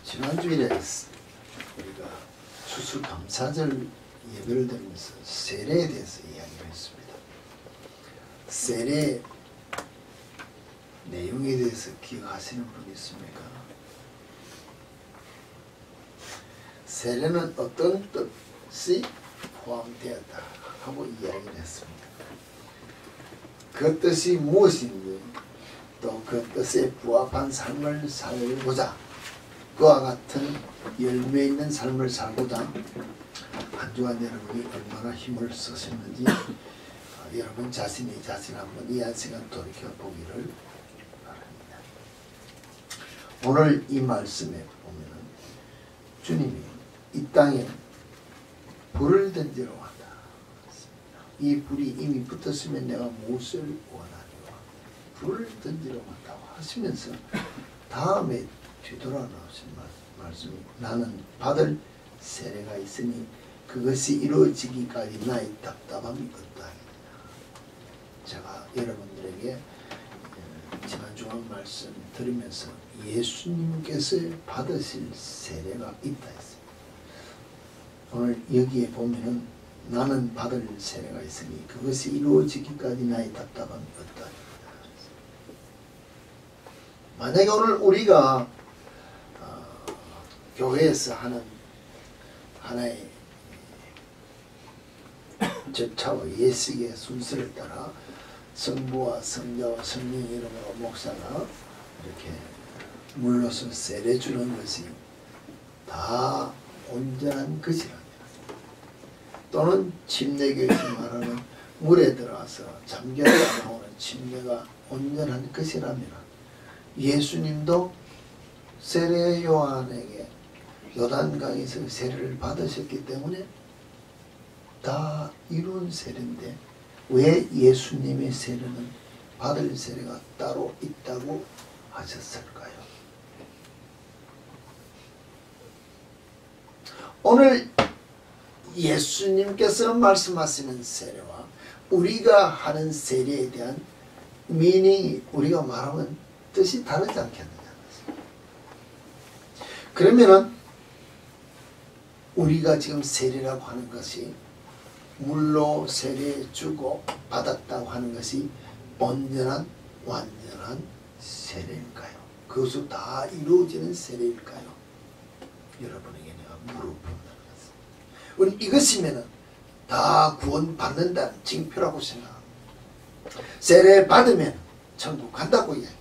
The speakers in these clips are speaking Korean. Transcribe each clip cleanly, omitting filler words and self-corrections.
지난주일에 우리가 추수감사절 예배를 드리면서 세례에 대해서 이야기를 했습니다. 세례 내용에 대해서 기억하시는 분 있습니까? 세례는 어떤 뜻이 포함되었다 하고 이야기를 했습니다. 그 뜻이 무엇인지 또 그 뜻에 부합한 삶을 살고자 그와 같은 열매 있는 삶을 살고자 한 주간 여러분이 얼마나 힘을 쓰셨는지 여러분 자신이 자신 한번 이 한 시간 돌이켜보기를 바랍니다. 오늘 이 말씀에 보면 주님이 이 땅에 불을 던지러 왔다. 이 불이 이미 붙었으면 내가 무엇을 원하리와 불을 던지러 왔다고 하시면서 다음에 뒤돌아 나오신 말씀이 나는 받을 세례가 있으니 그것이 이루어지기까지 나의 답답함이 어떠하겠느냐. 제가 여러분들에게 지난 주간 말씀 드리면서 예수님께서 받으실 세례가 있다 했습니다. 오늘 여기에 보면은 나는 받을 세례가 있으니 그것이 이루어지기까지 나의 답답함이 어떠하겠느냐. 만약에 오늘 우리가 교회에서 하는 하나의 절차와 예식의 순서를 따라 성부와 성자와 성령 이름으로 목사가 이렇게 물로서 세례 주는 것이 다 온전한 것이랍니다. 또는 침례교에서 말하는 물에 들어가서 잠겼다 나오는 침례가 온전한 것이라면 예수님도 세례 요한에게 요단강에서 세례를 받으셨기 때문에 다 이룬 세례인데 왜 예수님의 세례는 받을 세례가 따로 있다고 하셨을까요? 오늘 예수님께서 말씀하시는 세례와 우리가 하는 세례에 대한 미닝이 우리가 말하면 뜻이 다르지 않겠느냐. 그러면은 우리가 지금 세례라고 하는 것이 물로 세례 주고 받았다고 하는 것이 온전한 완전한 세례일까요? 그것으로 다 이루어지는 세례일까요? 여러분에게 내가 물어본다는 것입니다. 우리 이것이면은 다 구원받는다는 징표라고 생각합니다. 세례 받으면 천국 간다고 이야기합니다.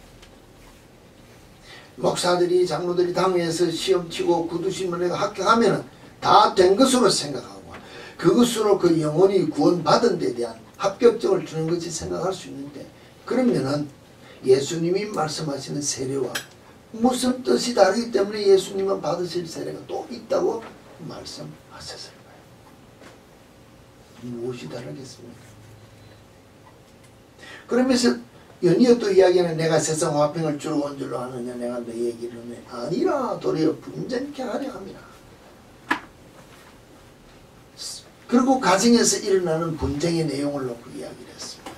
목사들이 장로들이 당회에서 시험 치고 구두신문에 합격하면은 다 된 것으로 생각하고 그것으로 그 영혼이 구원받은 데 대한 합격증을 주는 것이 생각할 수 있는데 그러면은 예수님이 말씀하시는 세례와 무슨 뜻이 다르기 때문에 예수님은 받으실 세례가 또 있다고 말씀하셨을까요? 무엇이 다르겠습니까? 그러면서 연이어 또 이야기는 내가 세상 화평을 주러 온 줄로 아느냐 내가 너희에게 이르노니 아니라 도리어 분쟁케 하려 함이라. 그리고 가정에서 일어나는 분쟁의 내용을 놓고 이야기를 했습니다.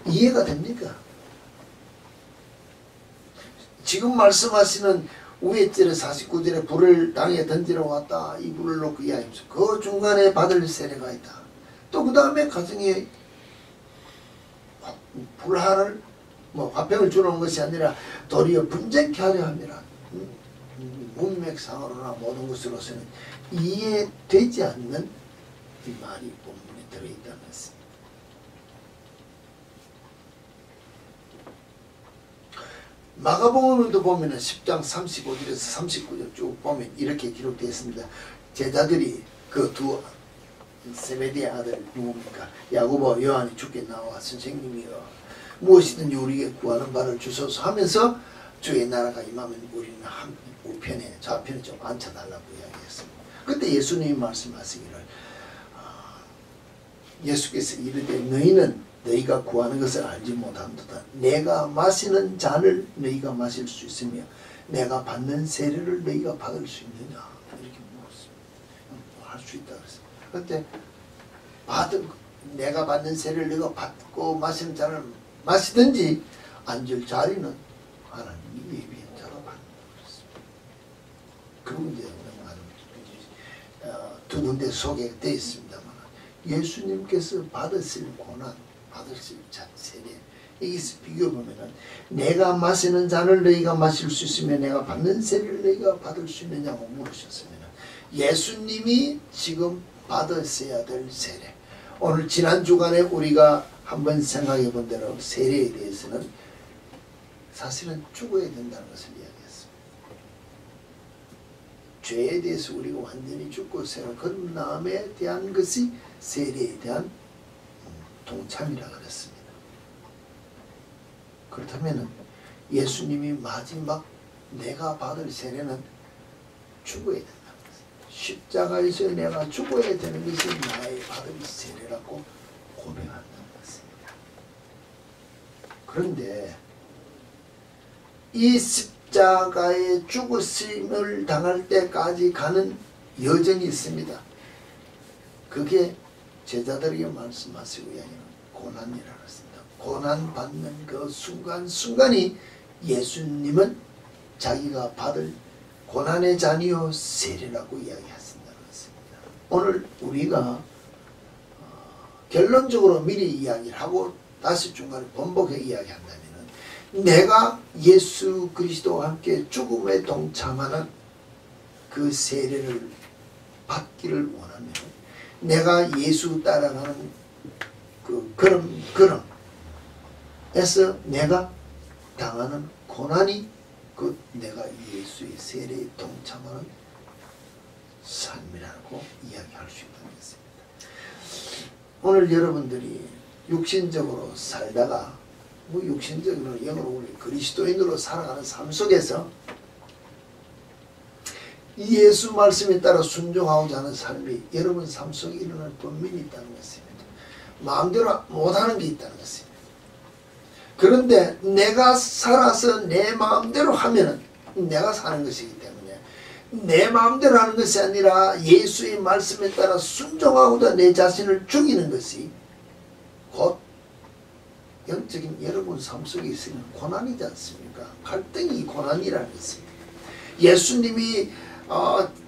이해가 됩니까? 지금 말씀하시는 위에 절에 49절에 불을 땅에 던지러 왔다 이 불을 놓고 이야기하면서 그 중간에 받을 세례가 있다. 또 그 다음에 가정에 불화를 화평을 주는 것이 아니라 도리어 분쟁케 하려 함이라. 문맥상으로나 모든 것으로서는 이해되지 않는 이 말이 본문에 들어있다는 것입니다. 마가복음도 보면은 10장 35절에서 39절 쭉 보면 이렇게 기록되어 있습니다. 제자들이 그 두 세베대의 아들 누굽니까? 야고보 요한이 죽게 나와 선생님이여 무엇이든지 우리에게 구하는 바를 주소서 하면서 주의 나라가 임하면 우리는 한 우편에 좌편에 좀 앉혀달라고 이야기했습니다. 그때 예수님이 말씀하시기를 예수께서 이르되 너희는 너희가 구하는 것을 알지 못함도다. 내가 마시는 잔을 너희가 마실 수 있으며 내가 받는 세례를 너희가 받을 수 있느냐 이렇게 물었습니다. 할 수 있다 그랬습니다. 그때 내가 받는 세례를 너희가 받고 마시는 잔을 마시든지 앉을 자리는 하나님이 예비한 자가 받는다 그랬습니다. 이제 두 군데 소개되어 있습니다만 예수님께서 받으실 고난, 받으실 세례 여기서 비교해보면 내가 마시는 잔을 너희가 마실 수 있으면 내가 받는 세례를 너희가 받을 수 있느냐고 물으셨으면 예수님이 지금 받으셔야 될 세례, 오늘 지난 주간에 우리가 한번 생각해 본 대로 세례에 대해서는 사실은 죽어야 된다는 것을 이야기했습니다. 죄에 대해서 우리가 완전히 죽고 새로 거듭남에 대한 것이 세례에 대한 동참이라 그랬습니다. 그렇다면 예수님이 마지막 내가 받을 세례는 죽어야 된다는 것입니다. 십자가에서 내가 죽어야 되는 것이 나의 받을 세례라고 고백한다는 것입니다. 그런데 이 십자가에 죽으심을 당할 때까지 가는 여정이 있습니다. 그게 제자들에게 말씀하시고 이야기하는 고난이라고 했습니다. 고난받는 그 순간순간이 예수님은 자기가 받을 고난의 잔이요 세례라고 이야기하신다는 것입니다. 오늘 우리가 결론적으로 미리 이야기를 하고 다시 중간에 번복해 이야기한다면 내가 예수 그리스도와 함께 죽음에 동참하는 그 세례를 받기를 원하면 내가 예수 따라가는 그 걸음에서 내가 당하는 고난이 그 내가 예수의 세례에 동참하는 삶이라고 이야기할 수 있다는 것입니다. 오늘 여러분들이 육신적으로 살다가 육신적으로 영으로 우리 그리스도인으로 살아가는 삶 속에서 예수 말씀에 따라 순종하고자 하는 삶이 여러분 삶 속에 일어날 번민이 있다는 것입니다. 마음대로 못하는 게 있다는 것입니다. 그런데 내가 살아서 내 마음대로 하면은 내가 사는 것이기 때문에 내 마음대로 하는 것이 아니라 예수의 말씀에 따라 순종하고자 내 자신을 죽이는 것이 곧 영적인 여러분 삶 속에 있으면 고난이지 않습니까? 갈등이 고난이라는 것입니다. 예수님이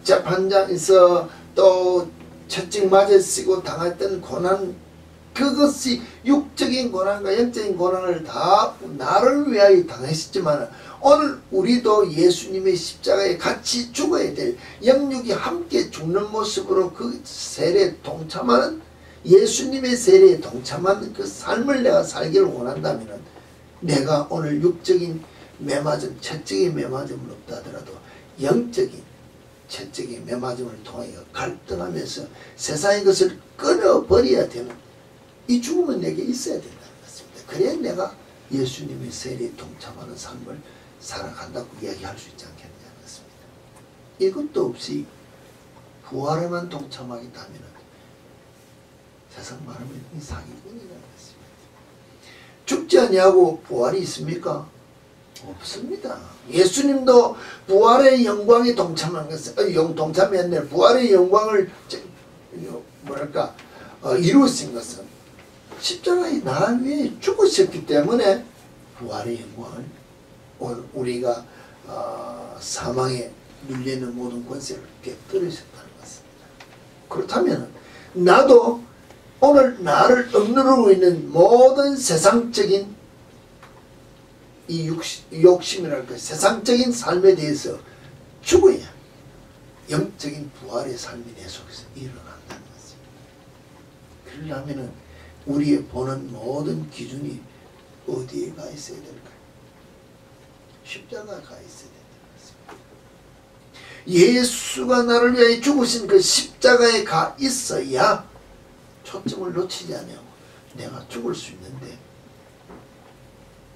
재판장에서 또 채찍 맞아 쓰고 당했던 고난, 그것이 육적인 고난과 영적인 고난을 다 나를 위하여 당하셨지만 오늘 우리도 예수님의 십자가에 같이 죽어야 될 영육이 함께 죽는 모습으로 그 세례에 동참하는 예수님의 세례에 동참하는 그 삶을 내가 살기를 원한다면 내가 오늘 육적인 매맞음, 채찍의 매맞음은 없다 하더라도 영적인 채찍의 매맞음을 통하여 갈등하면서 세상의 것을 끊어버려야 되는 이 죽음은 내게 있어야 된다는 것입니다. 그래야 내가 예수님의 세례에 동참하는 삶을 살아간다고 이야기할 수 있지 않겠느냐는 것입니다. 이것도 없이 부활에만 동참하겠다 하면 세상 말하면 이 사기꾼이라는 것입니다. 죽지 아니하고 부활이 있습니까? 없습니다. 예수님도 부활의 영광에 동참한 것은 동참이 아니라 부활의 영광을 이루신 것은 십자가에 나 위해 죽으셨기 때문에 부활의 영광을 우리가 사망에 눌리는 모든 권세를 깨뜨리셨다는 것입니다. 그렇다면 나도 오늘 나를 억누르고 있는 모든 세상적인 이 욕심이랄까 세상적인 삶에 대해서 죽어야 영적인 부활의 삶이 내 속에서 일어난다는 것입니다. 그러려면 우리의 보는 모든 기준이 어디에 가 있어야 될까요? 십자가에 가 있어야 된다는 것입니다. 예수가 나를 위해 죽으신 그 십자가에 가 있어야 초점을 놓치지 않으면 내가 죽을 수 있는데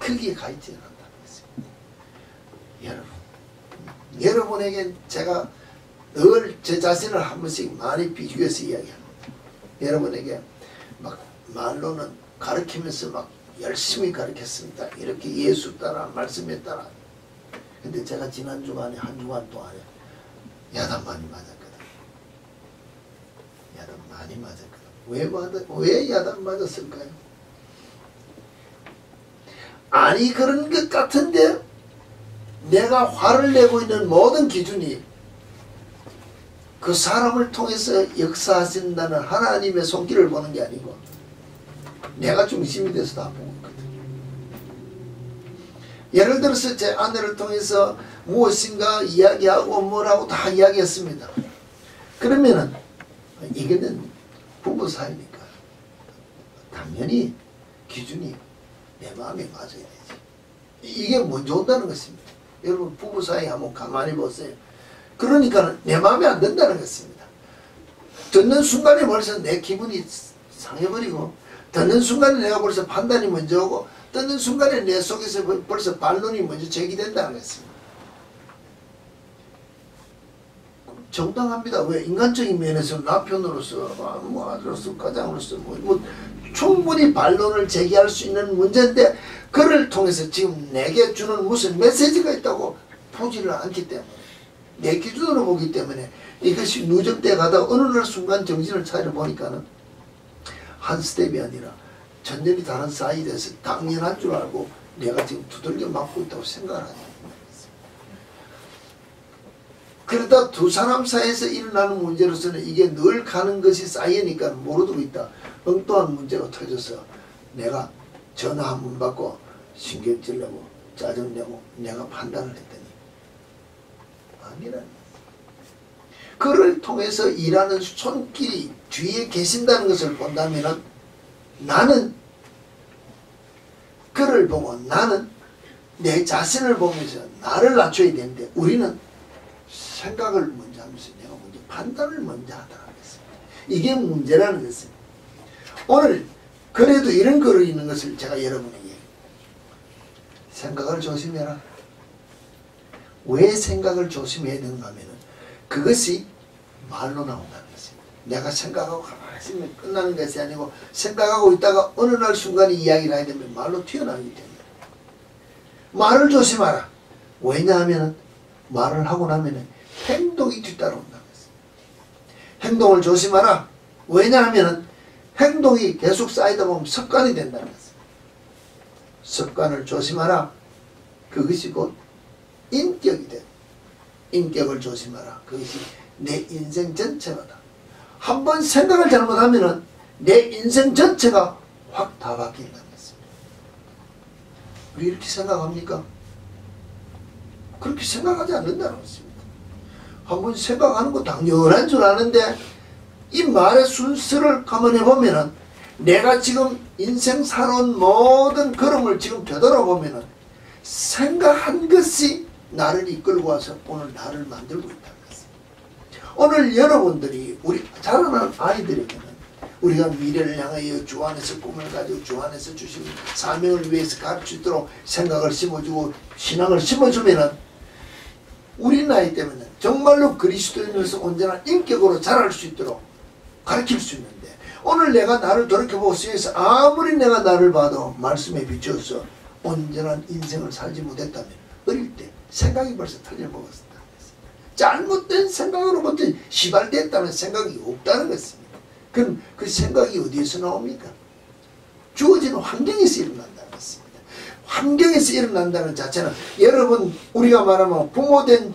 거기에 가 있지 않는다는 것입니다. 여러분에게 제가 늘 제 자신을 한 번씩 많이 비교해서 이야기합니다. 여러분에게 막 말로는 가르치면서 막 열심히 가르쳤습니다. 이렇게 예수 따라 말씀에 따라. 근데 제가 지난 주간에 한 주간 동안에 야단 많이 맞았거든. 야단 많이 맞았거든. 왜 야단 맞았을까요? 아니 그런 것 같은데 내가 화를 내고 있는 모든 기준이 그 사람을 통해서 역사하신다는 하나님의 손길을 보는 게 아니고 내가 중심이 돼서 다 보고 있거든. 예를 들어서 제 아내를 통해서 무엇인가 이야기하고 뭐라고 다 이야기했습니다. 그러면은 이거는 부부 사이니까 당연히 기준이 내 마음에 맞아야 되지. 이게 먼저 온다는 것입니다. 여러분 부부 사이 한번 가만히 보세요. 그러니까 내 마음에 안 든다는 것입니다. 듣는 순간에 벌써 내 기분이 상해버리고, 듣는 순간에 내가 벌써 판단이 먼저 오고, 듣는 순간에 내 속에서 벌써 반론이 먼저 제기된다는 것입니다. 정당합니다. 왜? 인간적인 면에서 남편으로서, 아들로서, 가장으로서 충분히 반론을 제기할 수 있는 문제인데, 그를 통해서 지금 내게 주는 무슨 메시지가 있다고 보지를 않기 때문에, 내 기준으로 보기 때문에 이것이 누적돼 가다 어느 날 순간 정신을 차려 보니까는 한 스텝이 아니라 전전이 다른 사이드에서 당연한 줄 알고 내가 지금 두들겨 맞고 있다고 생각을 하죠. 그러다 두 사람 사이에서 일어나는 문제로서는 이게 늘 가는 것이 쌓이니까 모르고 있다. 엉뚱한 문제가 터져서 내가 전화 한 번 받고 신경질 내고 짜증내고 내가 판단을 했더니 아니라는 거예요. 그를 통해서 일하는 손길이 뒤에 계신다는 것을 본다면 나는 그를 보고 나는 내 자신을 보면서 나를 낮춰야 되는데 우리는 생각을 먼저 하면서 내가 먼저 판단을 먼저 하더라는 것입니다. 이게 문제라는 것입니다. 오늘 그래도 이런 글이 있는 것을 제가 여러분에게 생각을 조심해라. 왜 생각을 조심해야 되는가 하면 그것이 말로 나온다는 것입니다. 내가 생각하고 가만히 있으면 끝나는 것이 아니고 생각하고 있다가 어느 날 순간에 이야기를 하게 되면 말로 튀어나오기 때문에 말을 조심하라. 왜냐하면 말을 하고 나면 행동이 뒤따라온다는 것입니다. 행동을 조심하라. 왜냐하면 행동이 계속 쌓이다 보면 습관이 된다는 것입니다. 습관을 조심하라. 그것이 곧 인격이 돼. 인격을 조심하라. 그것이 내 인생 전체가다. 한번 생각을 잘못하면 내 인생 전체가 확 다 바뀐다는 것입니다. 우리 이렇게 생각합니까? 그렇게 생각하지 않는다는 것입니다. 한번 생각하는 거 당연한 줄 아는데 이 말의 순서를 가만히 보면은 내가 지금 인생 살아온 모든 걸음을 지금 되돌아보면은 생각한 것이 나를 이끌고 와서 오늘 나를 만들고 있다는 것입니다. 오늘 여러분들이 우리 자라나는 아이들에게는 우리가 미래를 향하여 주 안에서 꿈을 가지고 주 안에서 주신 사명을 위해서 가르치도록 생각을 심어주고 신앙을 심어주면은 우리 나이 때문에 정말로 그리스도인으로서 온전한 인격으로 자랄 수 있도록 가르칠 수 있는데 오늘 내가 나를 돌이켜보고 쓰여서 아무리 내가 나를 봐도 말씀에 비추어서 온전한 인생을 살지 못했다면 어릴 때 생각이 벌써 틀려먹었다. 잘못된 생각으로부터 시발됐다는 생각이 없다는 것입니다. 그럼 그 생각이 어디에서 나옵니까? 주어지는 환경에서 일어난다는 것입니다. 환경에서 일어난다는 자체는 여러분 우리가 말하면 부모된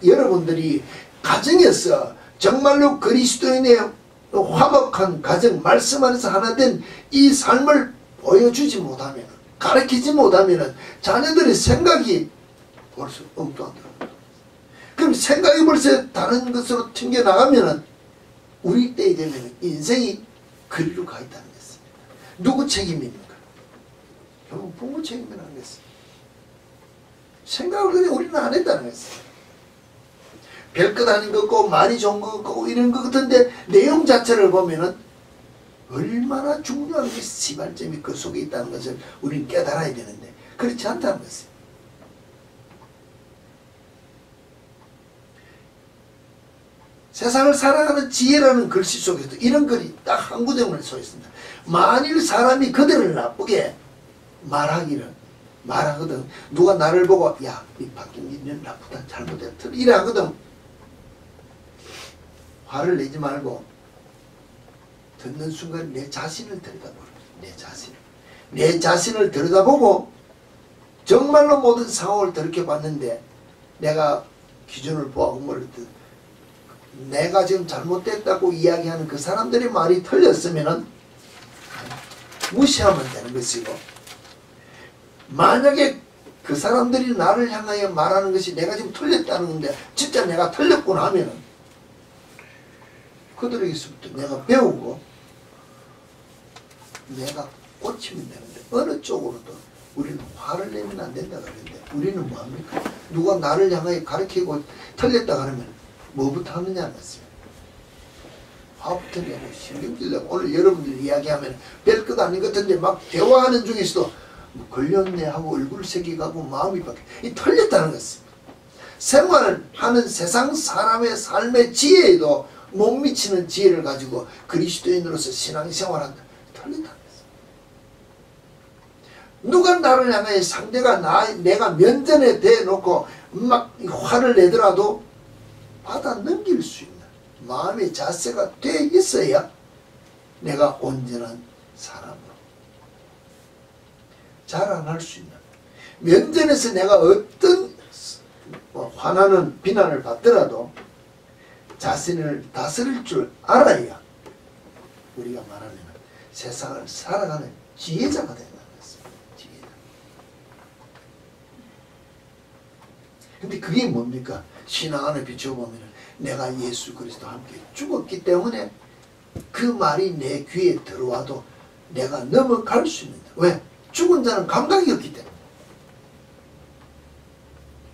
여러분들이 가정에서 정말로 그리스도인의 화목한 가정 말씀 안에서 하나 된 이 삶을 보여주지 못하면 가르치지 못하면 자녀들의 생각이 벌써 엉뚱하더라고요. 그럼 생각이 벌써 다른 것으로 튕겨나가면 우리 때에 되면 인생이 그리로 가 있다는 것입니다. 누구 책임입니까? 결국 부모 책임이라는 것입니다. 생각을 그냥 우리는 안 했다는 것입니다. 별것 아닌 것 같고 많이 좋은 것 같고 이런 것 같은데 내용 자체를 보면은 얼마나 중요한 게 시발점이 그 속에 있다는 것을 우리는 깨달아야 되는데 그렇지 않다는 것입니다. 세상을 살아가는 지혜라는 글씨 속에도 이런 글이 딱 한 구절만 써 있습니다. 만일 사람이 그들을 나쁘게 말하거든 누가 나를 보고 야, 이 박경진은 나쁘다 잘못했다 이래 하거든 화를 내지 말고 듣는 순간 내 자신을 들여다보라. 내 자신을 들여다보고 정말로 모든 상황을 들여다봤는데 내가 기준을 보아고 뭐를 내가 지금 잘못됐다고 이야기하는 그 사람들의 말이 틀렸으면은 무시하면 되는 것이고, 만약에 그 사람들이 나를 향하여 말하는 것이 내가 지금 틀렸다는 건데 진짜 내가 틀렸구나 하면은 그들에게서부터 내가 배우고 내가 고치면 되는데, 어느 쪽으로도 우리는 화를 내면 안 된다 그랬는데 우리는 뭐합니까? 누가 나를 향하여 가르치고 틀렸다 그러면 뭐부터 하느냐 하겠어요. 화부터 내고 신경질 내고. 오늘 여러분들 이야기하면 별것 아닌 것 같은데 막 대화하는 중에서도 뭐 걸렸네 하고 얼굴 색이가고 마음이 바뀌어. 이 틀렸다는 것입니다. 생활하는 세상 사람의 삶의 지혜에도 못 미치는 지혜를 가지고 그리스도인으로서 신앙생활한다. 틀렸다는 것입니다. 누가 나를 향해 상대가 내가 면전에 대놓고 막 화를 내더라도 받아 넘길 수 있는 마음의 자세가 돼 있어야 내가 온전한 사람으로 자라날 수 있는, 면전에서 내가 어떤 화나는 비난을 받더라도 자신을 다스릴 줄 알아야 우리가 말하는 세상을 살아가는 지혜자가 된다는 것입니다. 지혜자. 근데 그게 뭡니까? 신앙 안에 비춰보면 내가 예수 그리스도와 함께 죽었기 때문에 그 말이 내 귀에 들어와도 내가 넘어갈 수 있는다. 왜? 죽은 자는 감각이 없기 때문에.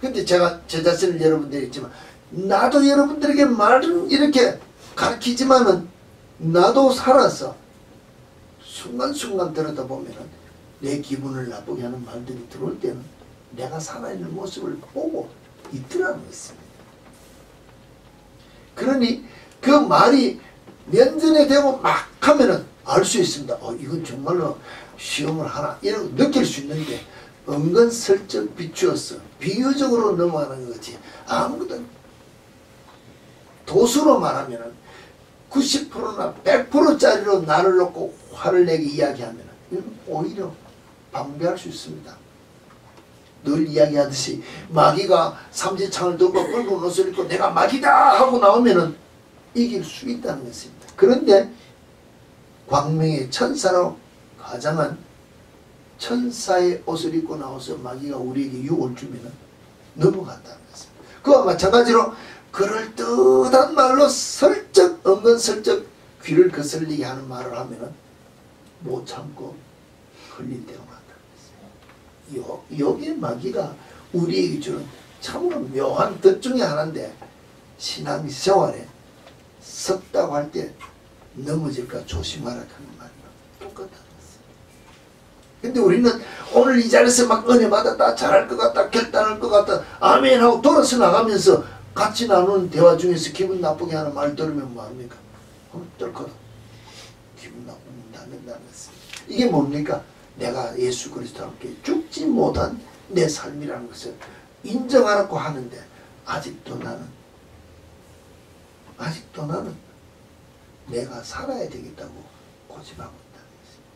근데 제가 제 자신을 여러분들이 있지만 나도 여러분들에게 말은 이렇게 가르치지만은 나도 살아서 순간순간 들여다보면은 내 기분을 나쁘게 하는 말들이 들어올 때는 내가 살아있는 모습을 보고 있더라는 것입니다. 그러니 그 말이 면전에 대고 막 하면은 알 수 있습니다. 이건 정말로 시험을 하나 이런 느낄 수 있는데 은근슬쩍 비추어서 비유적으로 넘어가는 거지 아무것도 도수로 말하면은 90%나 100%짜리로 나를 놓고 화를 내게 이야기하면은 오히려 방비할 수 있습니다. 늘 이야기하듯이 마귀가 삼지창을 들고 붉은 옷을 입고 내가 마귀다 하고 나오면은 이길 수 있다는 것입니다. 그런데 광명의 천사로 가장한 천사의 옷을 입고 나와서 마귀가 우리에게 유혹을 주면은 넘어간다는 것입니다. 그와 마찬가지로 그럴듯한 말로 슬쩍 은근슬쩍 귀를 거슬리게 하는 말을 하면은 못 참고 걸릴 때가 많다는 것입니다. 여기에 마귀가 우리에게 주는 참으로 묘한 덫 중에 하나인데, 신앙생활에 섰다고 할 때 넘어질까 조심하라 하는 말이랑 똑같다는 것입니다. 근데 우리는 오늘 이 자리에서 막 은혜 받았다, 잘할 것 같다, 결단할 것 같다, 아멘 하고 돌아서 나가면서 같이 나누는 대화 중에서 기분 나쁘게 하는 말 들으면 뭐합니까? 떨거든. 기분 나쁘면 안 된다는 것입니다. 이게 뭡니까? 내가 예수 그리스도와 함께 죽지 못한 내 삶이라는 것을 인정하라고 하는데 아직도 나는 내가 살아야 되겠다고 고집하고 있다는 것입니다.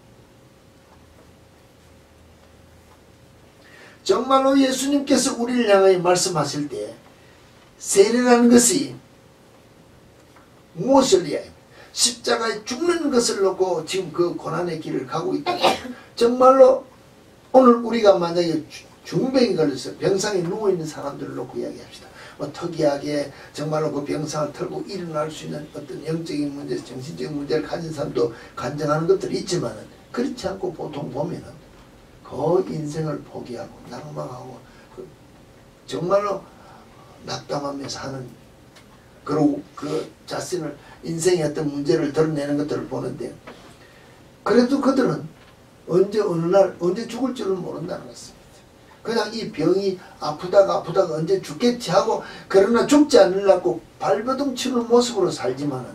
정말로 예수님께서 우리를 향하여 말씀하실 때 세례라는 것이 무엇을 위하여 십자가에 죽는 것을 놓고 지금 그 고난의 길을 가고 있다. 정말로 오늘 우리가 만약에 중병이 걸려서 병상에 누워있는 사람들을 놓고 이야기합시다. 특이하게 정말로 그 병상을 털고 일어날 수 있는 어떤 영적인 문제, 정신적인 문제를 가진 사람도 간증하는 것들이 있지만 그렇지 않고 보통 보면은 그 인생을 포기하고 낭망하고 정말로 낙담하며 사는, 그리고 그 자신을 인생의 어떤 문제를 드러내는 것들을 보는데, 그래도 그들은 언제 어느 날 언제 죽을 줄을 모른다는 것입니다. 그냥 이 병이 아프다가 언제 죽겠지 하고, 그러나 죽지 않으려고 발버둥 치는 모습으로 살지만은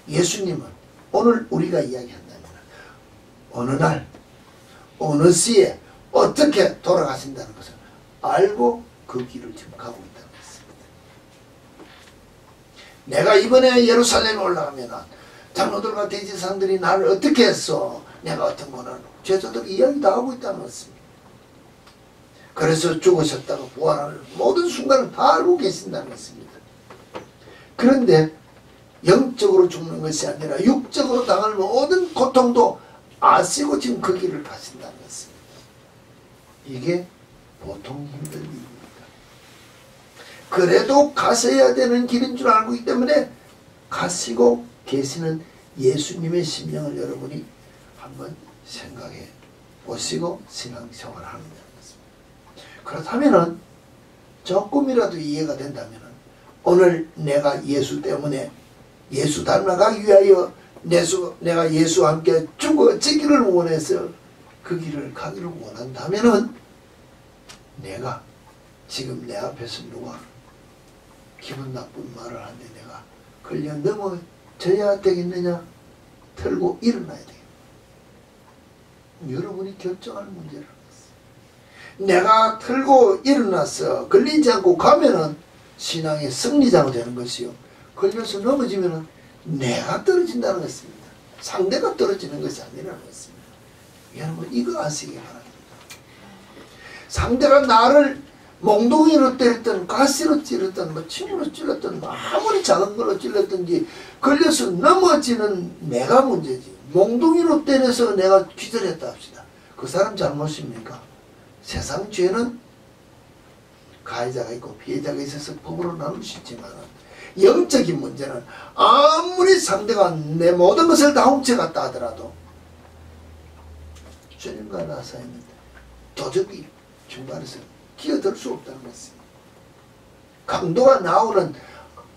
예수님은 오늘 우리가 이야기한다면 어느 날 어느 시에 어떻게 돌아가신다는 것을 알고 그 길을 지금 가고 있다는 것입니다. 내가 이번에 예루살렘에 올라가면 장로들과 대제사장들이 나를 어떻게 했어, 내가 어떤 거는 제자들이 이야기 다 하고 있다는 것입니다. 그래서 죽으셨다가 부활하는 모든 순간을 다 알고 계신다는 것입니다. 그런데 영적으로 죽는 것이 아니라 육적으로 당할 모든 고통도 아시고 지금 그 길을 가신다는 것입니다. 이게 보통 힘든 일입니다. 그래도 가셔야 되는 길인 줄 알고 있기 때문에 가시고 계시는 예수님의 심령을 여러분이 한번 생각해 보시고 신앙생활을 하는 것입니다. 그렇다면 조금이라도 이해가 된다면 오늘 내가 예수 때문에 예수 닮아가기 위하여 내가 예수와 함께 죽어지기를 원해서 그 길을 가기를 원한다면 내가 지금 내 앞에서 누가 기분 나쁜 말을 하는데 내가 걸려 넘어져야 되겠느냐? 털고 일어나야 되겠느냐? 여러분이 결정할 문제라는 것입니다. 내가 털고 일어나서 걸리지 않고 가면은 신앙의 승리자가 되는 것이요. 걸려서 넘어지면은 내가 떨어진다는 것입니다. 상대가 떨어지는 것이 아니라는 것입니다. 여러분 이거 아시기 바랍니다. 상대가 나를 몽둥이로 때렸든 가시로 찔렀든 뭐 침으로 찔렀든 아무리 작은 걸로 찔렀든지 걸려서 넘어지는 내가 문제지. 몽둥이로 때려서 내가 기절했다 합시다. 그 사람 잘못입니까? 세상 죄는 가해자가 있고 피해자가 있어서 법으로 나눌 수 있지만 영적인 문제는 아무리 상대가 내 모든 것을 다 훔쳐갔다 하더라도 주님과 나 사이는 도저히 중간에서 끼어들 수 없다는 것입니다. 강도가 나오는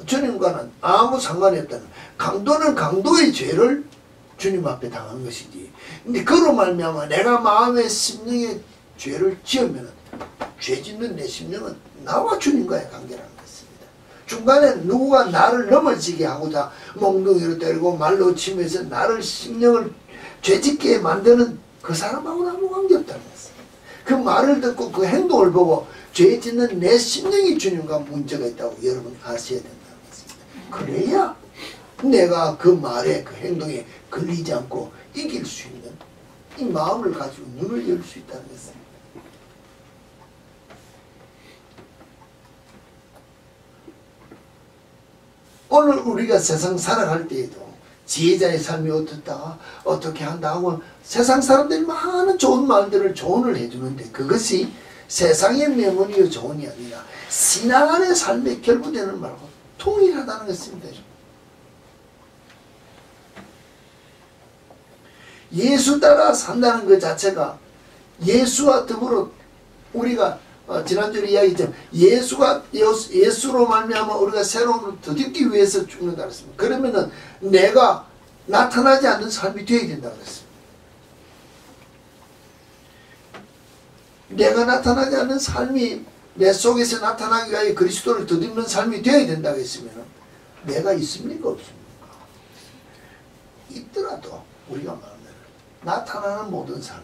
주님과는 아무 상관이 없다는, 강도는 강도의 죄를 주님 앞에 당한 것이지. 근데 그로 말미암아 내가 마음의 심령의 죄를 지으면 죄 짓는 내 심령은 나와 주님과의 관계라는 것입니다. 중간에 누가 나를 넘어지게 하고자 몽둥이로 때리고 말로 치면서 나를 심령을 죄짓게 만드는 그 사람하고는 아무 관계없다는 것입니다. 그 말을 듣고 그 행동을 보고 죄 짓는 내 심령이 주님과 문제가 있다고 여러분이 아셔야 된다는 것입니다. 그래야 내가 그 말에 그 행동에 걸리지 않고 이길 수 있는 이 마음을 가지고 눈을 열 수 있다는 것입니다. 오늘 우리가 세상 살아갈 때에도 지혜자의 삶이 어떻다 어떻게 한다 하고 세상 사람들이 많은 좋은 말들을 조언을 해주는데 그것이 세상의 명언이요 조언이 아니라 신앙 안의 삶에 결부되는 말과 통일하다는 것입니다. 예수 따라 산다는 것 자체가 예수와 더불어 우리가 지난주에 이야기했지만 예수로 말미암아 우리가 새로운 더듬기 위해서 죽는다 그랬습니다. 그러면은 내가 나타나지 않는 삶이 되어야 된다 그랬습니다. 내가 나타나지 않는 삶이 내 속에서 나타나기 위하여 그리스도를 더듬는 삶이 되어야 된다고 했으면 내가 있습니까 없습니까? 있더라도 우리가 말하는 나타나는 모든 삶은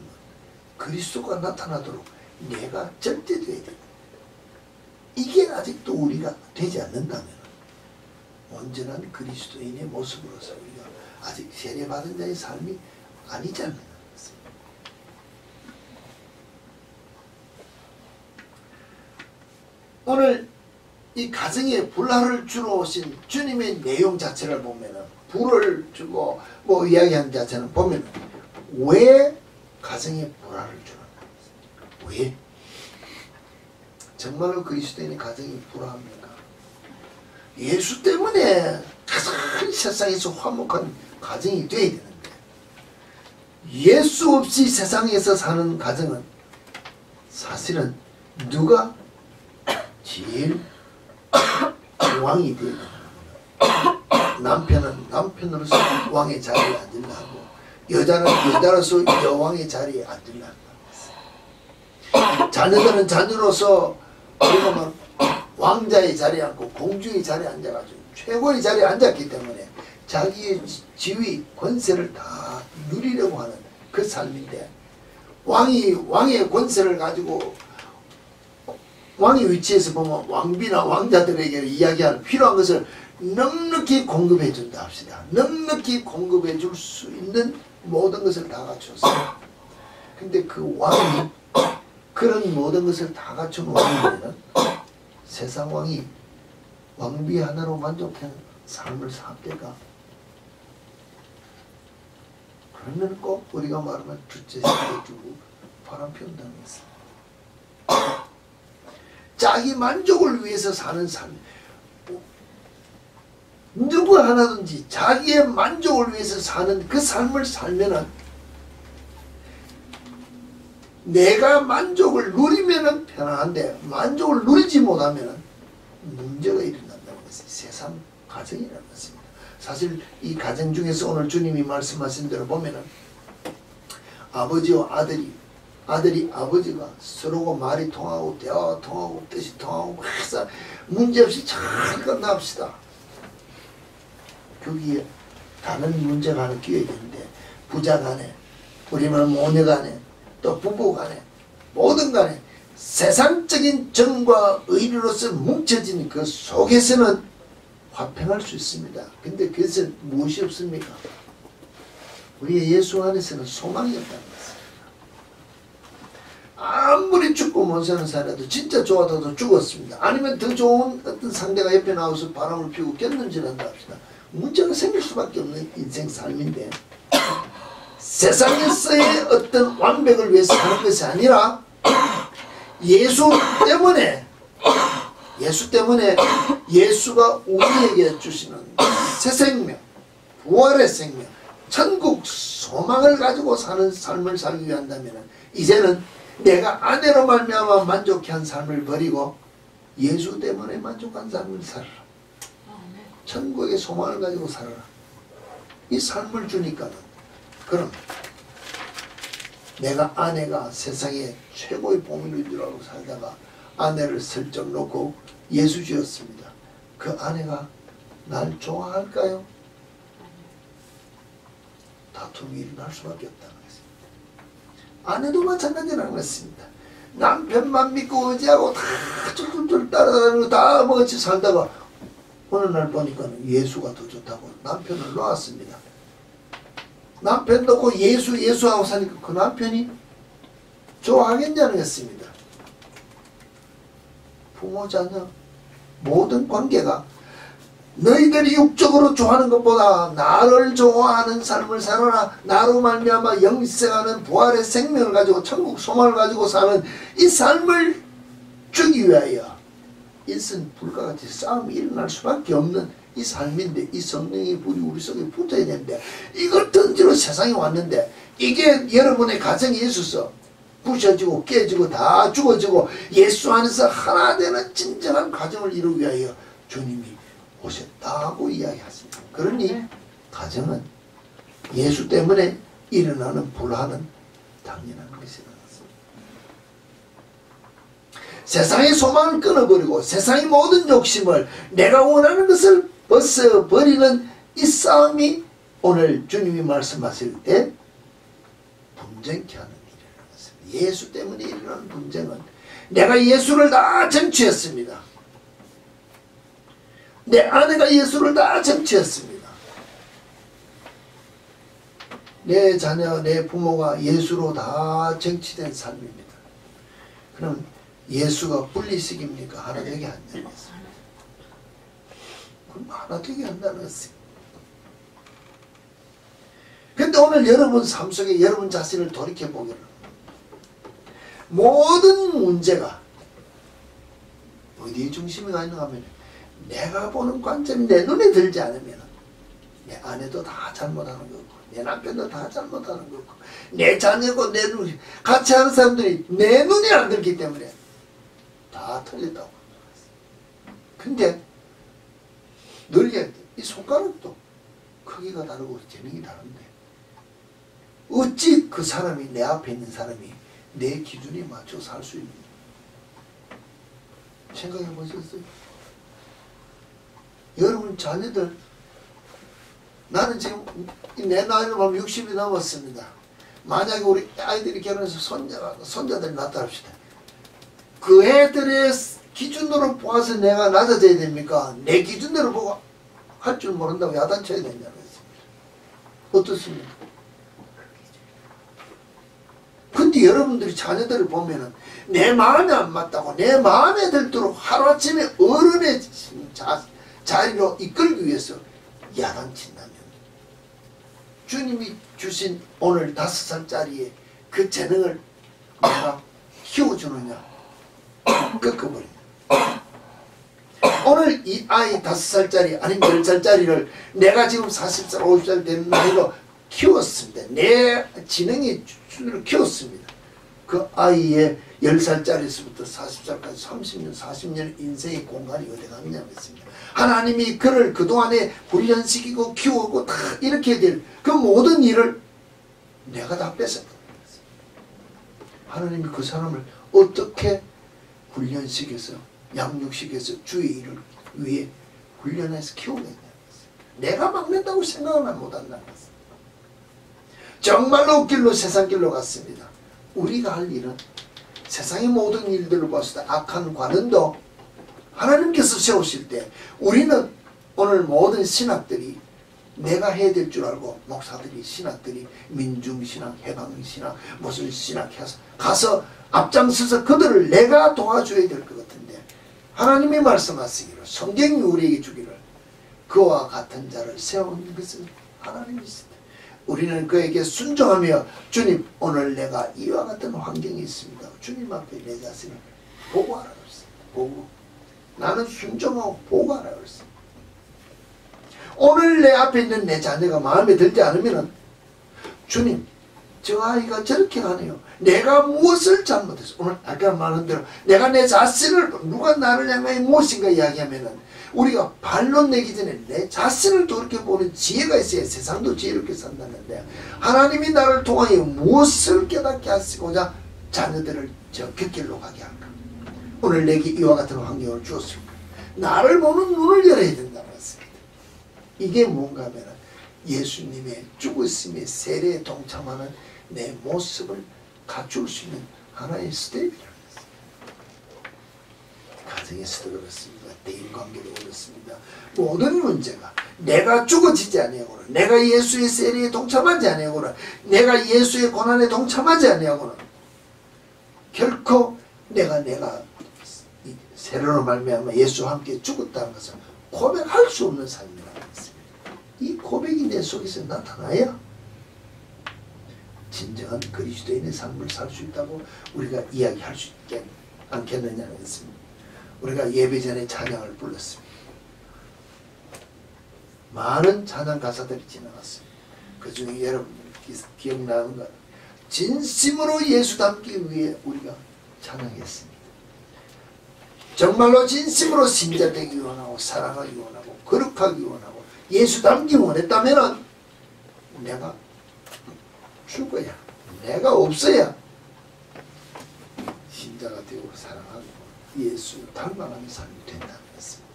그리스도가 나타나도록 내가 절대돼야 됩니다. 이게 아직도 우리가 되지 않는다면 온전한 그리스도인의 모습으로서 우리가 아직 세례받은 자의 삶이 아니지 않는 것입니다. 오늘 이 가정에 불화를 주러 오신 주님의 내용 자체를 보면은 불을 주고 뭐 이야기하는 자체는 보면은 왜 가정에 불화를 주는 왜? 정말로 그리스도인의 가정이 불화합니까? 예수 때문에 가장 세상에서 화목한 가정이 되어야 되는데 예수 없이 세상에서 사는 가정은 사실은 누가 제일 왕이 되어야 되는 남편은 남편으로서 왕의 자리에 앉으려고 여자는 여자로서 여왕의 자리에 앉으려고 자녀들은 자녀로서 우리가 막 왕자의 자리에 앉고 공주의 자리에 앉아가지고 최고의 자리에 앉았기 때문에 자기의 지위 권세를 다 누리려고 하는 그 삶인데 왕의 권세를 가지고 왕의 위치에서 보면 왕비나 왕자들에게 이야기할 필요한 것을 넉넉히 공급해 준다 합시다. 넉넉히 공급해 줄 수 있는 모든 것을 다 갖췄어요. 근데 그 왕이 그런 모든 것을 다 갖춘 왕이면 세상 왕이 왕비 하나로 만족하는 삶을 삽니까? 그러면 꼭 우리가 말하면 둘째 생겨주고 바람 피운다는 것입니다. 자기 만족을 위해서 사는 삶, 누구 하나든지 자기의 만족을 위해서 사는 그 삶을 살면은 내가 만족을 누리면은 편안한데 만족을 누리지 못하면은 문제가 일어난다는 것이 세상 가정이라는 것입니다. 사실 이 가정 중에서 오늘 주님이 말씀하신 대로 보면은 아버지와 아들이 아버지가 서로가 말이 통하고 대화가 통하고 뜻이 통하고 해서 문제없이 잘 끝납시다. 거기에 다른 문제가 하나 끼어있는데 부자 간에 우리 말하면 모녀 간에 또 부부 간에 모든 간에 세상적인 정과 의리로서 뭉쳐진 그 속에서는 화평할 수 있습니다. 근데 그것은 무엇이 없습니까? 우리의 예수 안에서는 소망이 없다는 것입니다. 아무리 죽고 못 사는 사람도 진짜 좋아도 죽었습니다. 아니면 더 좋은 어떤 상대가 옆에 나와서 바람을 피우고 꼈는지란다 합시다. 문제가 생길 수밖에 없는 인생 삶인데 세상에서의 어떤 완벽을 위해서 하는 것이 아니라 예수 때문에 예수가 우리에게 주시는 새 생명, 부활의 생명, 천국 소망을 가지고 사는 삶을 살기 위한다면 이제는 내가 아내로 말미암아 만족해 한 삶을 버리고 예수 때문에 만족한 삶을 살아라. 천국의 소망을 가지고 살아라. 이 삶을 주니까는 그럼 내가 아내가 세상에 최고의 보물인 줄 알고 살다가 아내를 슬쩍 놓고 예수 지었습니다. 그 아내가 날 좋아할까요? 다툼이 일어날 수밖에 없다는 것입니다. 아내도 마찬가지라는 것입니다. 남편만 믿고 의지하고 다 쫄쫄쫄 따라다니고 다 먹었지 살다가 어느 날 보니까 예수가 더 좋다고 남편을 놓았습니다. 남편 놓고 예수하고 사니까 그 남편이 좋아하겠냐는 것입니다. 부모 자녀 모든 관계가 너희들이 육적으로 좋아하는 것보다 나를 좋아하는 삶을 살아라. 나로 말미암아 영생하는 부활의 생명을 가지고 천국 소망을 가지고 사는 이 삶을 주기 위하여 일선 불과 같이 싸움이 일어날 수밖에 없는 이 삶인데 이 성령의 불이 우리 속에 붙어야 되는데 이걸 던지러 세상에 왔는데 이게 여러분의 가정에 있어서 부셔지고 깨지고 다 죽어지고 예수 안에서 하나 되는 진정한 가정을 이루기 위하여 주님이 오셨다고 이야기하십니다. 그러니 가정은 예수 때문에 일어나는 불화는 당연한 것이라는 것입니다. 세상의 소망을 끊어버리고 세상의 모든 욕심을 내가 원하는 것을 벗어버리는 이 싸움이 오늘 주님이 말씀하실 때 분쟁케 하는 일이라는 것입니다. 예수 때문에 일어나는 분쟁은 내가 예수를 다 쟁취했습니다. 내 아내가 예수를 다 쟁취했습니다. 내 자녀, 내 부모가 예수로 다 쟁취된 삶입니다. 그럼 예수가 분리식입니까? 하나 되게 한다는 것입니다. 그럼 하나 되게 한다는 것입니다. 근데 오늘 여러분 삶 속에 여러분 자신을 돌이켜보기를 모든 문제가 어디에 중심이 가 있는가 하면 내가 보는 관점이 내 눈에 들지 않으면 내 아내도 다 잘못하는 거고 내 남편도 다 잘못하는 거고 내 자녀고 내 눈이 같이 하는 사람들이 내 눈에 안 들기 때문에 다 틀렸다고. 근데 늘 이 손가락도 크기가 다르고 재능이 다른데 어찌 그 사람이 내 앞에 있는 사람이 내 기준에 맞춰 살 수 있는지 생각해 보셨어요? 여러분 자녀들 나는 지금 내 나이로 보면 60이 넘었습니다. 만약에 우리 아이들이 결혼해서 손자들이 낳았다 합시다. 그 애들의 기준으로 보아서 내가 낮아져야 됩니까? 내 기준대로 보고 할 줄 모른다고 야단쳐야 된다는 것입니다. 어떻습니까? 근데 여러분들이 자녀들을 보면은 내 마음에 안 맞다고 내 마음에 들도록 하루아침에 어른의 자리로 이끌기 위해서 야단친다면 주님이 주신 오늘 5살짜리의 그 재능을 내가 키워주느냐 꺾어버린다. 오늘 이 아이 5살짜리 아니면 10살짜리를 내가 지금 40살 50살 되는 나이로 키웠습니다. 내 지능이 주로 키웠습니다. 그 아이의 10살짜리에서부터 40살까지 30년 40년 인생의 공간이 어디 갔냐 했습니다. 하나님이 그를 그동안에 훈련시키고 키우고 다 이렇게 될 그 모든 일을 내가 다 뺏었다. 하나님이 그 사람을 어떻게 훈련시켜서 양육시켜서 주의 일을 위해 훈련해서 키우겠냐. 내가 막는다고 생각은 못한다는 것입니다. 정말로 길로 세상 길로 갔습니다. 우리가 할 일은 세상의 모든 일들을 봤을 때 악한 관원도 하나님께서 세우실 때 우리는 오늘 모든 신학들이 내가 해야 될 줄 알고 목사들이 신학들이 민중신학 해방신학 무슨 신학 해서 가서 앞장서서 그들을 내가 도와줘야 될 것 같은데 하나님이 말씀하시기를 성경이 우리에게 주기를 그와 같은 자를 세우는 것은 하나님이시다. 우리는 그에게 순종하며 주님 오늘 내가 이와 같은 환경이 있습니다. 주님 앞에 내 자신을 보고하라고 했습니다. 보고 나는 순종하고 보고하라고 했습니다. 오늘 내 앞에 있는 내 자녀가 마음에 들지 않으면 주님 저 아이가 저렇게 가네요. 내가 무엇을 잘못했어. 오늘 아까 말한 대로 내가 내 자신을 누가 나를 향하여 무엇인가 이야기하면은 우리가 반론 내기 전에 내 자신을 돌이켜 보는 지혜가 있어야 세상도 지혜롭게 산다는데 하나님이 나를 통하여 무엇을 깨닫게 하시고자 자녀들을 저 곁길로 가게 할까. 오늘 내게 이와 같은 환경을 주었습니다. 나를 보는 눈을 열어야 된다고 했습니다. 이게 뭔가 하면 예수님의 죽으심의 세례에 동참하는 내 모습을 갖출 수 있는 하나의 스텝이라는 것입니다. 가정에서도 그렇습니다. 대인관계도 그렇습니다. 모든 문제가 내가 죽어지지 아니하고는 내가 예수의 세례에 동참하지 아니하고는 내가 예수의 고난에 동참하지 아니하고는 결코 내가 이 세례로 말미암아 예수와 함께 죽었다는 것을 고백할 수 없는 삶이라는 것입니다. 이 고백이 내 속에서 나타나야 진정한 그리스도인의 삶을 살 수 있다고 우리가 이야기할 수 있지 않겠느냐는 것입니다. 우리가 예배 전에 찬양을 불렀습니다. 많은 찬양 가사들이 지나갔습니다. 그 중에 여러분 기억나는 것 진심으로 예수 닮기 위해 우리가 찬양했습니다. 정말로 진심으로 신자되기 원하고 사랑하기 원하고 거룩하기 원하고 예수 닮기 원했다면 내가 죽어야 내가 없어야 신자가 되고 사랑하고 예수 닮아가는 삶이 된다는 것입니다.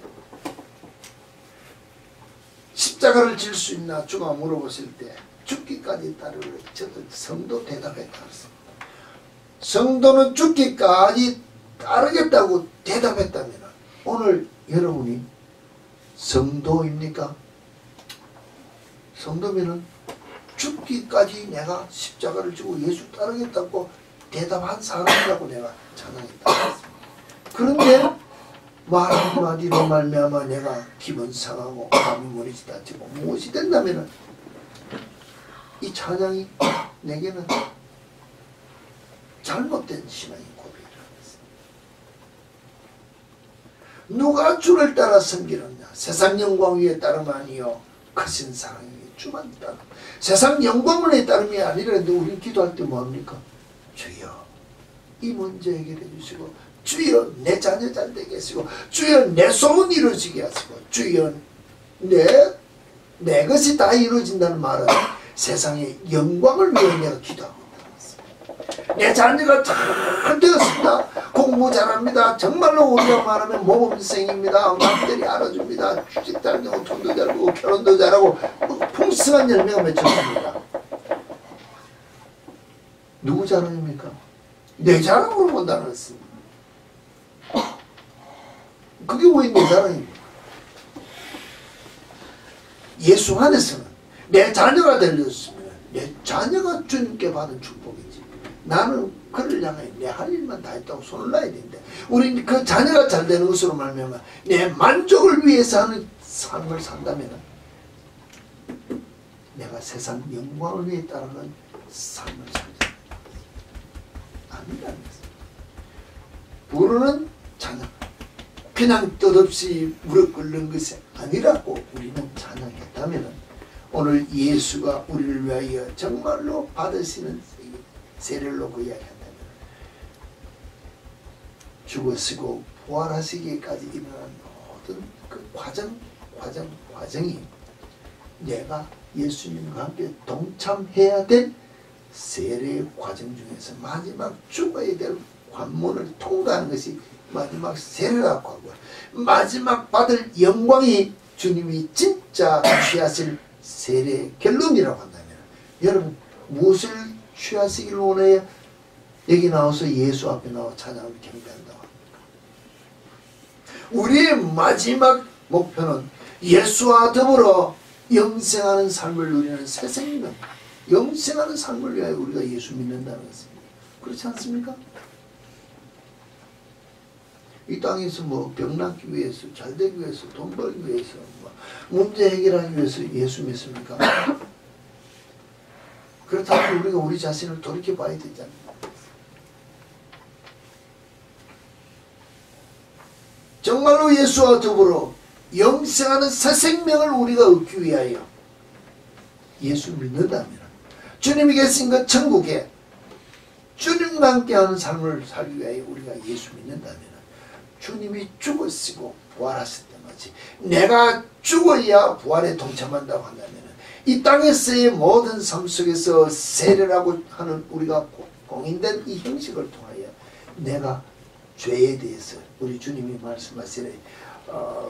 십자가를 질 수 있나 주가 물어보실 때 죽기까지 따르려 저도 성도 대답했다고 했습니다. 성도는 죽기까지 따르겠다고 대답했다면 오늘 여러분이 성도입니까? 성도면은 죽기까지 내가 십자가를 지고 예수 따르겠다고 대답한 사람이라고 내가 찬양했다. 그런데 말 한마디로 말미암아 내가 기분 상하고 마음이 무너지다치고 무엇이 된다면 이 찬양이 내게는 잘못된 신앙의 고백이라는 것입니다. 누가 주를 따라 섬기느냐 세상 영광 위에 따름 아니요 크신 사랑이 주만 따름. 세상 영광을 내 따름이 아니라는데 우리 기도할 때 뭐합니까? 주여 이 문제 해결해 주시고 주여 내 자녀 잘 되게 하시고 주여 내 소원 이루어지게 하시고 주여 내 것이 다 이루어진다는 말은 세상의 영광을 위해 내가 기도하고 있다는 것입니다. 내 자녀가 잘 되었습니다. 공부 잘합니다. 정말로 우리가 말하면 모범생입니다. 남들이 알아줍니다. 주식 잘 되고 돈도 잘 되고 결혼도 잘하고 풍성한 열매가 맺혀집니다. 누구 자랑입니까? 내 자랑으로 본다는 것입니다. 그게 왜 내 자랑입니까? 예수 안에서는 내 자녀가 되었으면 내 자녀가 주님께 받은 축복이지. 나는 그를 향해 내 할 일만 다 했다고 손을 놔야 되는데 우리는 그 자녀가 잘 되는 것으로 말미암아 내 만족을 위해서 하는 삶을 산다면 내가 세상 영광을 위해 따르는 삶을 살자. 아니라는 것입니다. 부르는 찬양. 그냥 뜻없이 무릎 꿇는 것이 아니라고 우리는 찬양했다면 오늘 예수가 우리를 위하여 정말로 받으시는 세례를 놓고 이야기한다면 죽으시고 부활하시기까지 일어난 모든 그 과정이 내가 예수님과 함께 동참해야 될 세례의 과정 중에서 마지막 죽어야 될 관문을 통과하는 것이 마지막 세례라고 하고 마지막 받을 영광이 주님이 진짜 취하실 세례의 결론이라고 한다면 여러분 무엇을 취하시길 원해야 여기 나와서 예수 앞에 나와 찬양을 경배한다고 합니다. 우리의 마지막 목표는 예수와 더불어 영생하는 삶을 누리는 새 생명, 영생하는 삶을 위하여 우리가 예수 믿는다는 것입니다. 그렇지 않습니까? 이 땅에서 뭐 병 낫기 위해서, 잘 되기 위해서, 돈 벌기 위해서, 뭐 문제 해결하기 위해서 예수 믿습니까? 그렇다면 우리가 우리 자신을 돌이켜봐야 되지 않습니까? 정말로 예수와 더불어 영생하는 새 생명을 우리가 얻기 위하여 예수 믿는다면 주님이 계신 그 천국에 주님과 함께하는 삶을 살기 위하여 우리가 예수 믿는다면 주님이 죽으시고 부활하실 때마치 내가 죽어야 부활에 동참한다고 한다면 이 땅에서의 모든 삶 속에서 세례라고 하는 우리가 공인된 이 형식을 통하여 내가 죄에 대해서 우리 주님이 말씀하시는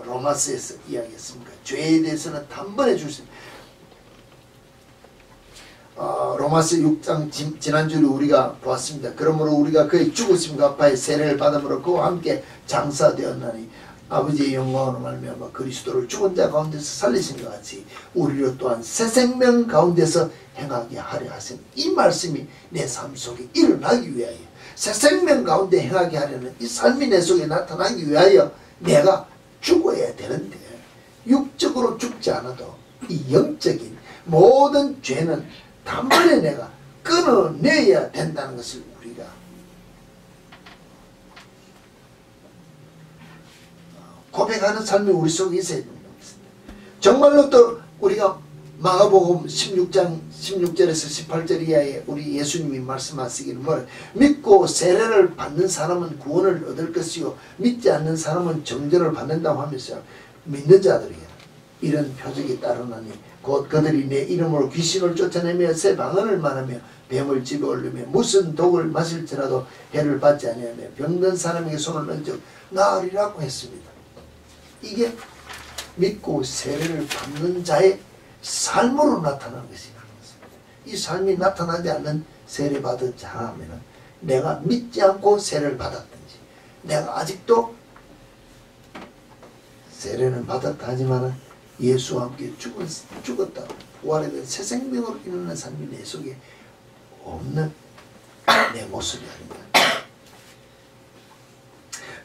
로마서에서 이야기했습니까? 죄에 대해서는 단번에 줄 수 있습니다. 로마서 6장 지난주에 우리가 보았습니다. 그러므로 우리가 그의 죽으심과 합하여 세례를 받음으로 그와 함께 장사되었나니 아버지의 영광으로 말미암아 그리스도를 죽은 자 가운데서 살리신 것 같이 우리로 또한 새 생명 가운데서 행하게 하려 하신 이 말씀이 내 삶 속에 일어나기 위하여 새 생명 가운데 행하게 하려는 이 삶이 내 속에 나타나기 위하여 내가 죽어야 되는데 육적으로 죽지 않아도 이 영적인 모든 죄는 단번에 내가 끊어내야 된다는 것을 우리가 고백하는 삶이 우리 속에 있어야 된다는 것입니다. 정말로 또 우리가 마가복음 16장 16절에서 18절 이하에 우리 예수님이 말씀하시기를 뭐 믿고 세례를 받는 사람은 구원을 얻을 것이요 믿지 않는 사람은 정죄를 받는다고 하면서 믿는 자들에게 이런 표적이 따르나니 곧 그들이 내 이름으로 귀신을 쫓아내며 새 방언을 말하며 뱀을 집에 올리며 무슨 독을 마실지라도 해를 받지 아니하며 병든 사람에게 손을 얹어 나으리라고 했습니다. 이게 믿고 세례를 받는 자의 삶으로 나타나는 것이라는 것입니다. 이 삶이 나타나지 않는 세례 받은 자라면 내가 믿지 않고 세례를 받았든지 내가 아직도 세례는 받았다 하지만 예수와 함께 죽었다 부활에 대한 새 생명으로 일어나는 삶이 내 속에 없는 내 모습이 아닙니다.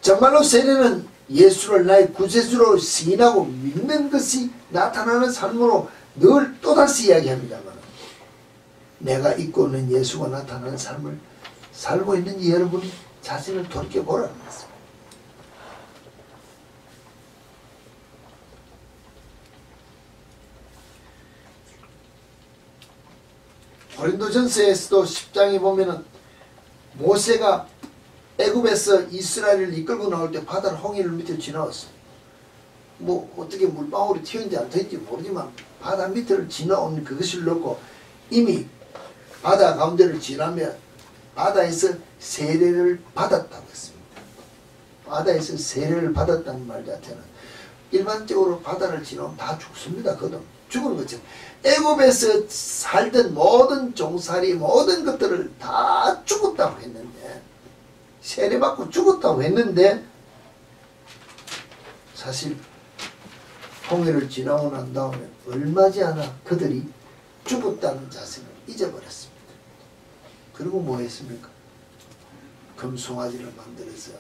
정말로 세례는 예수를 나의 구세주로 시인하고 믿는 것이 나타나는 삶으로 늘 또다시 이야기합니다만 내가 잊고 있는 예수가 나타나는 삶을 살고 있는지 여러분이 자신을 돌이켜보라는 것입니다. 고린도전서에서도 10장에 보면은 모세가 애굽에서 이스라엘을 이끌고 나올 때 바다를 홍해를 밑에 지나왔어요. 뭐 어떻게 물방울이 튀었는지 안 튀었는지 모르지만 바다 밑을 지나온 그것을 놓고 이미 바다 가운데를 지나며 바다에서 세례를 받았다고 했습니다. 바다에서 세례를 받았다는 말 자체는 일반적으로 바다를 지나면 다 죽습니다. 거듭 죽은 것처럼 애굽에서 살던 모든 종살이 모든 것들을 다 죽었다고 했는데 세례받고 죽었다고 했는데 사실 홍해를 지나고 난 다음에 얼마지 않아 그들이 죽었다는 자신을 잊어버렸습니다. 그리고 뭐 했습니까? 금송아지를 만들어서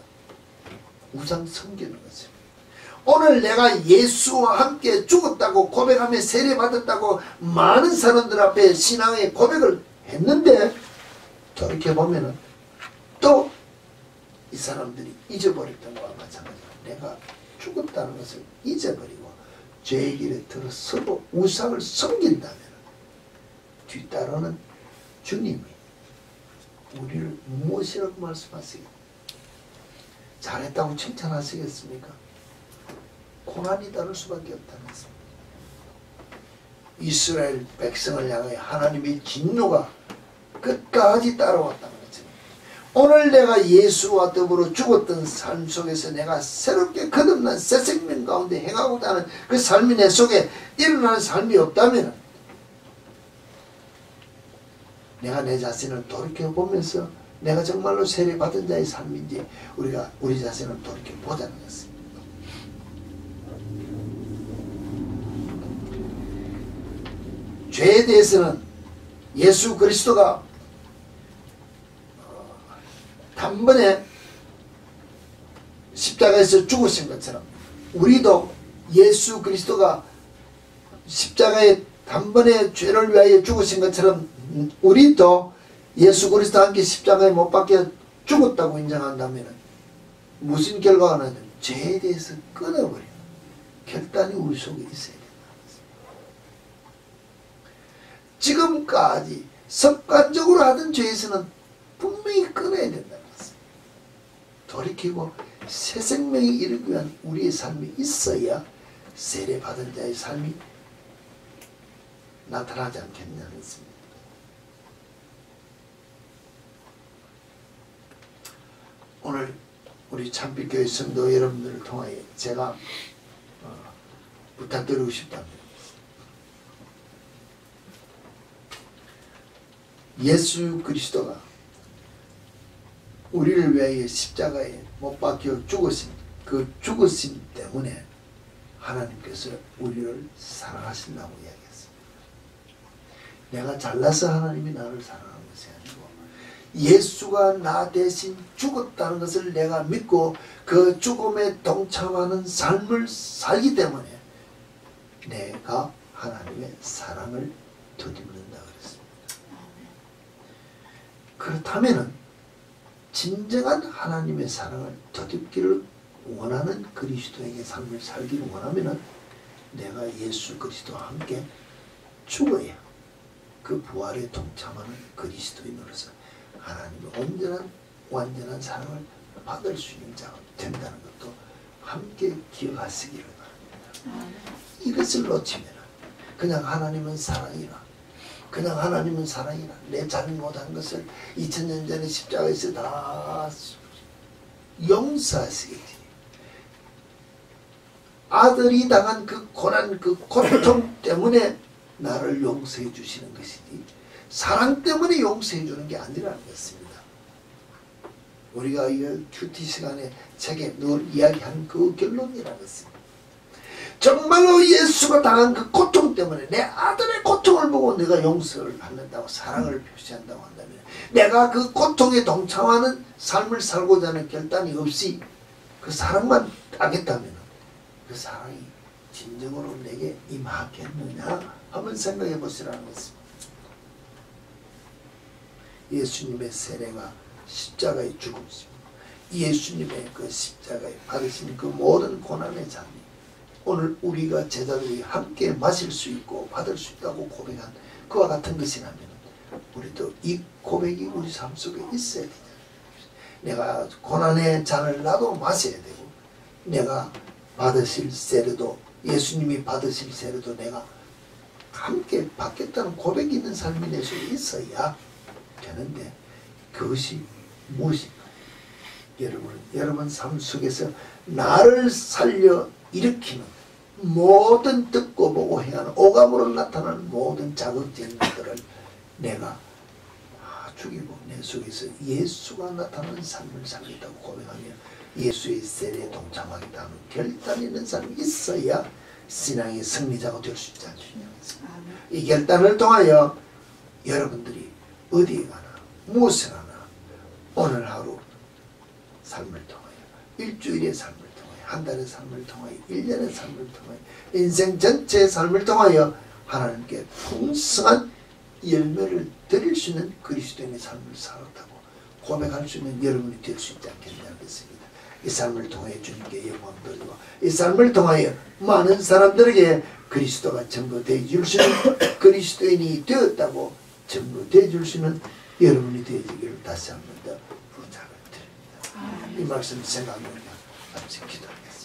우상 섬기는 것입니다. 오늘 내가 예수와 함께 죽었다고 고백하며 세례받았다고 많은 사람들 앞에 신앙의 고백을 했는데 돌이켜보면은 또 이 사람들이 잊어버렸던 것과 마찬가지로 내가 죽었다는 것을 잊어버리고 죄의 길에 들어서고 우상을 섬긴다면 뒤따르는 주님이 우리를 무엇이라고 말씀하시겠습니까? 잘했다고 칭찬하시겠습니까? 고난이 따를 수밖에 없다는 것입니다. 이스라엘 백성을 향하여 하나님의 진노가 끝까지 따라왔다는 거죠. 오늘 내가 예수와 더불어 죽었던 삶 속에서 내가 새롭게 거듭난 새 생명 가운데 행하고자 하는 그 삶이 내 속에 일어나는 삶이 없다면 내가 내 자신을 돌이켜보면서 내가 정말로 세례받은 자의 삶인지 우리가 우리 자신을 돌이켜보자는 것입니다. 죄에 대해서는 예수 그리스도가 단번에 십자가에서 죽으신 것처럼 우리도 예수 그리스도가 십자가에 단번에 죄를 위하여 죽으신 것처럼 우리도 예수 그리스도와 함께 십자가에 못 박혀 죽었다고 인정한다면 무슨 결과가 나냐면 죄에 대해서 끊어버리는 결단이 우리 속에 있어야 된다. 지금까지 습관적으로 하던 죄에서는 분명히 끊어야 된다는 것입니다. 돌이키고 새 생명이 이르기 위한 우리의 삶이 있어야 세례받은 자의 삶이 나타나지 않겠냐는 것입니다. 오늘 우리 참빛교회 성도 여러분들을 통하여 제가 부탁드리고 싶답니다. 예수 그리스도가 우리를 위하여 십자가에 못 박혀 죽으신 그 죽으심 때문에 하나님께서 우리를 사랑하신다고 이야기했습니다. 내가 잘나서 하나님이 나를 사랑하는 것이 아니고 예수가 나 대신 죽었다는 것을 내가 믿고 그 죽음에 동참하는 삶을 살기 때문에 내가 하나님의 사랑을 덧입는다 그랬습니다. 그렇다면 진정한 하나님의 사랑을 덧입기를 원하는 그리스도에게 삶을 살기를 원하면 내가 예수 그리스도와 함께 죽어야 그 부활에 동참하는 그리스도인으로서 하나님의 온전한 완전한 사랑을 받을 수 있는 자가 된다는 것도 함께 기억하시기를 바랍니다. 이것을 놓치면 그냥 하나님은 사랑이라 그냥 하나님은 사랑이라 내 잘못한 것을 2000년 전에 십자가에서 다 용서하시겠지. 아들이 당한 그 고난 그 고통 때문에 나를 용서해 주시는 것이지 사랑 때문에 용서해 주는 게 아니라는 것입니다. 우리가 이 큐티 시간에 책에 늘 이야기하는 그 결론이라는 것입니다. 정말로 예수가 당한 그 고통 때문에 내 아들의 고통을 보고 내가 용서를 받는다고 사랑을 표시한다고 한다면 내가 그 고통에 동참하는 삶을 살고자 하는 결단이 없이 그 사랑만 하겠다면 그 사랑이 진정으로 내게 임하겠느냐 한번 생각해 보시라는 것입니다. 예수님의 세례가 십자가의 죽음입니다. 예수님의 그 십자가에 받으신 그 모든 고난의 잔이 오늘 우리가 제자들이 함께 마실 수 있고 받을 수 있다고 고백한 그와 같은 것이라면 우리도 이 고백이 우리 삶 속에 있어야 되냐. 내가 고난의 잔을 나도 마셔야 되고 내가 받으실 세례도 예수님이 받으실 세례도 내가 함께 받겠다는 고백이 있는 삶이 내 속에 있어야 되는데 그것이 무엇인가? 여러분 삶 속에서 나를 살려 일으키는 모든 듣고 보고 행하는 오감으로 나타나는 모든 자극적인 것들을 내가 죽이고 내 속에서 예수가 나타나는 삶을 살겠다고 고백하며 예수의 세례에 동참하겠다는 결단이 있는 사람이 있어야 신앙의 승리자가 될 수 있지 않느냐. 이 결단을 통하여 여러분들이 어디에 가나 무엇을 하나 오늘 하루 삶을 통하여 일주일의 삶을 통하여 한 달의 삶을 통하여 1년의 삶을 통하여 인생 전체의 삶을 통하여 하나님께 풍성한 열매를 드릴 수 있는 그리스도인의 삶을 살았다고 고백할 수 있는 여러분이 될 수 있지 않겠냐 그랬습니다. 이 삶을 통하여 주님께 영광 돌리고 이 삶을 통하여 많은 사람들에게 그리스도가 전부 되어줄 수 있는 그리스도인이 되었다고 전부 되어줄 수 있는 여러분이 되어지기를 다시 한 번 더 부탁을 드립니다. 이 말씀 생각하면 같이 기도하겠습니다.